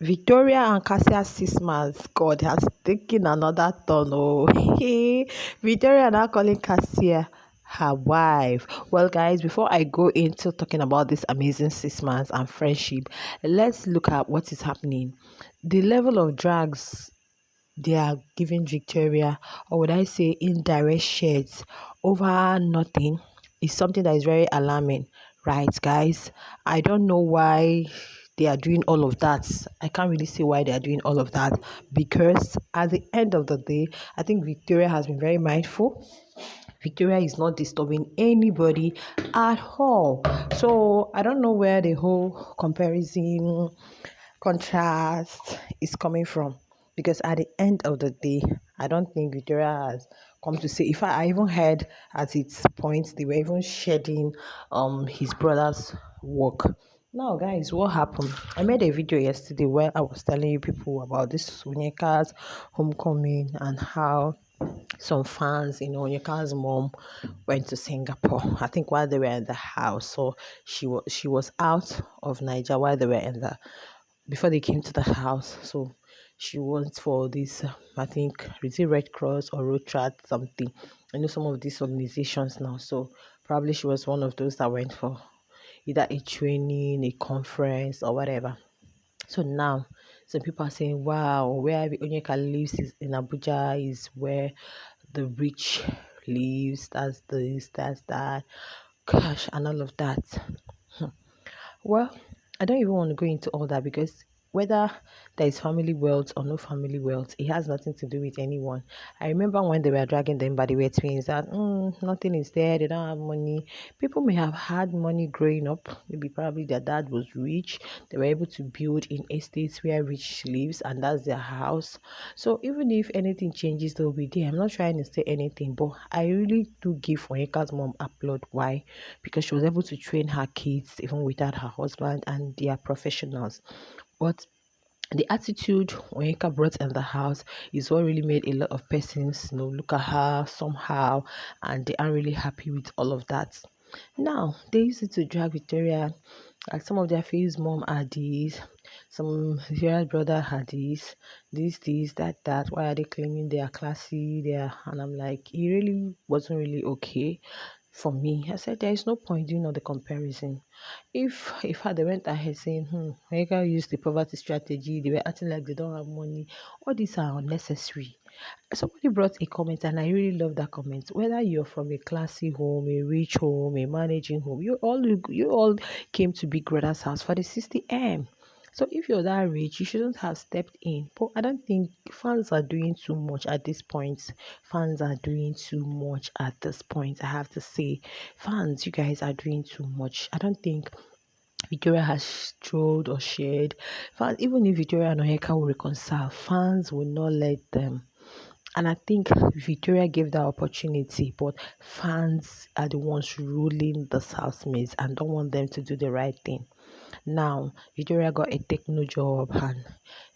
Victoria and Kassia's 6 months, God has taken another turn. Oh, Victoria now calling Kassia her wife. Well, guys, before I go into talking about this amazing 6 months and friendship, let's look at what is happening. The level of drugs they are giving Victoria, or would I say indirect shares over nothing, is something that is very alarming, right, guys? I don't know why they are doing all of that. I can't really see why they are doing all of that because at the end of the day, I think Victoria has been very mindful. Victoria is not disturbing anybody at all. So I don't know where the whole comparison contrast is coming from because at the end of the day I don't think Victoria has come to say. If I even heard at its point they were even shedding his brother's work. Now guys, what happened? I made a video yesterday where I was telling you people about this Onyeka's homecoming and how some fans, Onyeka's mom went to Singapore. I think while they were in the house. So she was out of Nigeria while they were in the before they came to the house. So she went for this, I think, is it Red Cross or Road Chat something. I know some of these organizations now. So probably she was one of those that went for either a training, a conference, or whatever. So now, some people are saying, wow, where Onyeka lives is in Abuja is where the rich lives. That's this, that's that. Gosh, and all of that. Well, I don't even want to go into all that because whether there is family wealth or no family wealth, it has nothing to do with anyone. I remember when they were dragging them by the way twins that nothing is there, they don't have money. People may have had money growing up. Maybe probably their dad was rich. They were able to build in estates where rich lives and that's their house. So even if anything changes, they'll be there. I'm not trying to say anything, but I really do give Onyeka's mom applaud. Why? Because she was able to train her kids even without her husband and they are professionals. But the attitude Onyeka brought in the house is what really made a lot of persons, look at her somehow and they aren't really happy with all of that. Now, they used to drag Victoria, like some of their face mom are these, some Victoria's brother had this, that. Why are they claiming they are classy? And I'm like, it really wasn't really okay for me. I said there is no point doing all the comparison. If they went ahead saying, America used the poverty strategy, they were acting like they don't have money, all these are unnecessary. Somebody brought a comment and I really love that comment. Whether you're from a classy home, a rich home, a managing home, you all came to Big Brother's house for the 60M. So if you're that rich, you shouldn't have stepped in. But I don't think fans are doing too much at this point. Fans are doing too much at this point. I have to say, fans, you guys are doing too much. I don't think Victoria has trolled or shared. Fans, even if Victoria and Oheka will reconcile, fans will not let them. And I think Victoria gave that opportunity, but fans are the ones ruling this housemates and don't want them to do the right thing. Now, Victoria got a techno job and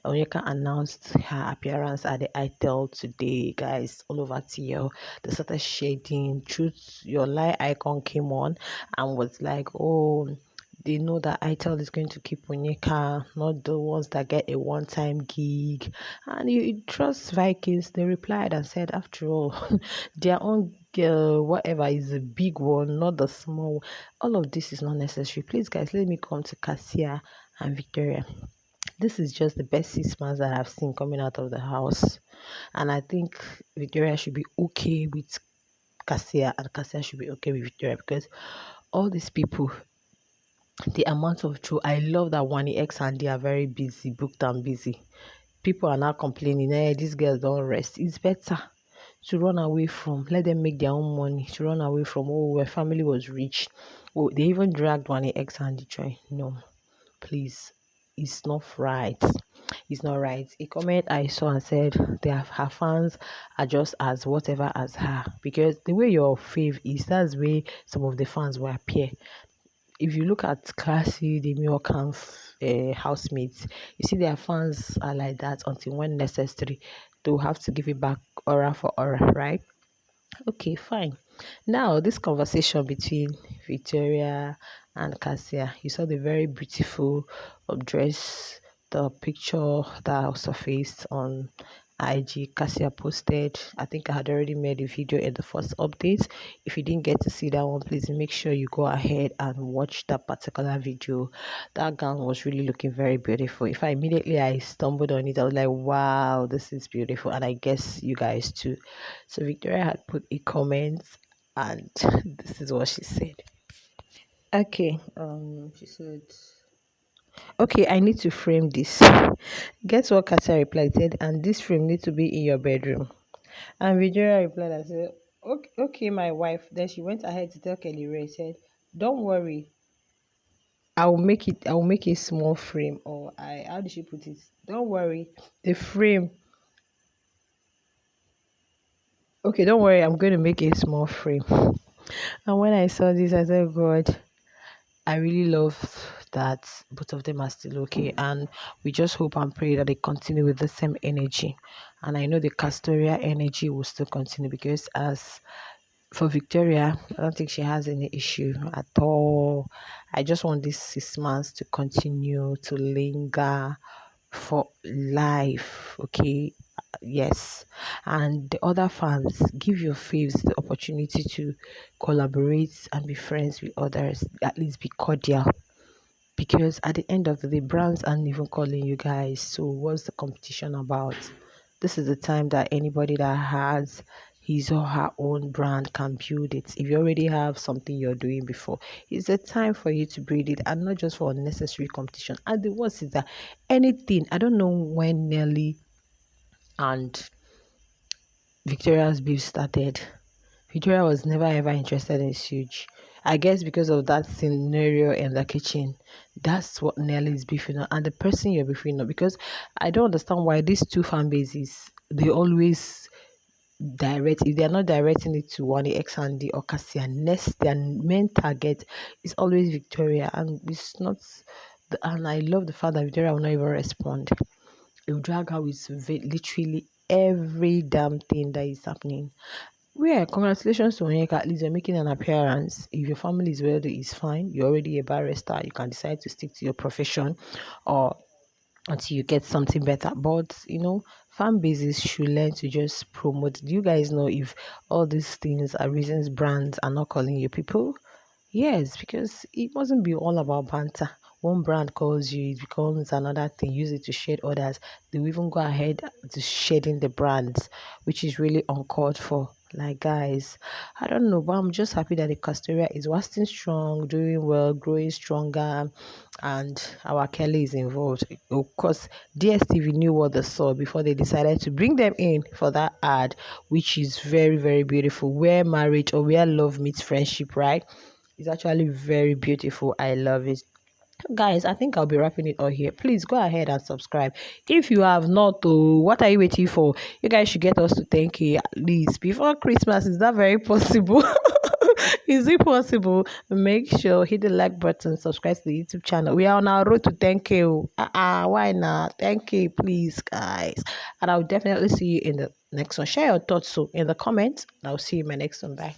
Onyeka announced her appearance at the ITEL today, guys, all over TL. They started shading. Truth Your Lie icon came on and was like, oh, they know that ITEL is going to keep Onyeka, not the ones that get a one-time gig. And you trust Vikings. They replied and said, after all, their own whatever is a big one, not the small. All of this is not necessary. Please, guys, let me come to Kassia and Victoria. This is just the best 6 months that I've seen coming out of the house. And I think Victoria should be okay with Kassia and Kassia should be okay with Victoria because all these people, the amount of true, I love that one X and they are very busy, booked and busy. People are now complaining, these girls don't rest. It's better to run away from, let them make their own money, to run away from, oh, where family was rich. Oh, they even dragged one X and the joy. No, please, it's not right. It's not right. A comment I saw and said her fans are just as whatever as her because the way your fave is, that's the way some of the fans will appear. If you look at Classy, the Milwaukee housemates, you see their fans are like that until when necessary. They'll have to give it back aura for aura, right? Okay, fine. Now, this conversation between Victoria and Cassia, you saw the very beautiful dress the picture that surfaced on IG. Cassia posted. I think I had already made a video in the first update. If you didn't get to see that one, please make sure you go ahead and watch that particular video. That gown was really looking very beautiful. If I immediately I stumbled on it, I was like, wow, this is beautiful. And I guess you guys too. So Victoria had put a comment and this is what she said. Okay, she said, okay, I need to frame this. Guess what Kassia replied? Said, and this frame needs to be in your bedroom. And Victoria replied and said, okay, my wife. Then she went ahead to tell Kelly Ray, said, don't worry, I'll make a small frame. Or how did she put it? Don't worry, the frame. Okay, don't worry, I'm going to make a small frame. And when I saw this, I said, God, I really love that both of them are still okay, and we just hope and pray that they continue with the same energy. And I know the Castoria energy will still continue because, as for Victoria, I don't think she has any issue at all. I just want these 6 months to continue to linger for life, okay? Yes. And the other fans, give your faves the opportunity to collaborate and be friends with others, at least be cordial, because at the end of the day, brands aren't even calling you guys. So what's the competition about? This is the time that anybody that has his or her own brand can build it. If you already have something you're doing before, it's the time for you to build it, and not just for unnecessary competition. And the worst is that anything, I don't know when Nelly and Victoria's beef started. Victoria was never ever interested in Suge. I guess because of that scenario in the kitchen. That's what Nelly is beefing on. And the person you're beefing on. Because I don't understand why these two fan bases, they always direct, if they're not directing it to one X and the or Cassia, next their main target is always Victoria. And it's not and I love the fact that Victoria will not even respond. It will drag her with literally every damn thing that is happening. Yeah, congratulations to Onyeka. At least you're making an appearance. If your family is wealthy, it's fine. You're already a barrister. You can decide to stick to your profession or until you get something better. But fan bases should learn to just promote. Do you guys know if all these things are reasons brands are not calling you people? Yes, because it mustn't be all about banter. One brand calls you, it becomes another thing. Use it to shade others. They will even go ahead to shading the brands, which is really uncalled for. Like, guys, I don't know, but I'm just happy that the Castoria is lasting strong, doing well, growing stronger, and our Kelly is involved. Of course, DSTV knew what they saw before they decided to bring them in for that ad, which is very, very beautiful. Where marriage or where love meets friendship, right? It's actually very beautiful. I love it. Guys, I think I'll be wrapping it all here. Please go ahead and subscribe. If you have not, what are you waiting for? You guys should get us to 10K at least before Christmas. Is that very possible? Is it possible? Make sure hit the like button, subscribe to the YouTube channel. We are on our road to 10K. Why not? 10K, please, guys. And I'll definitely see you in the next one. Share your thoughts in the comments. I'll see you in my next one. Bye.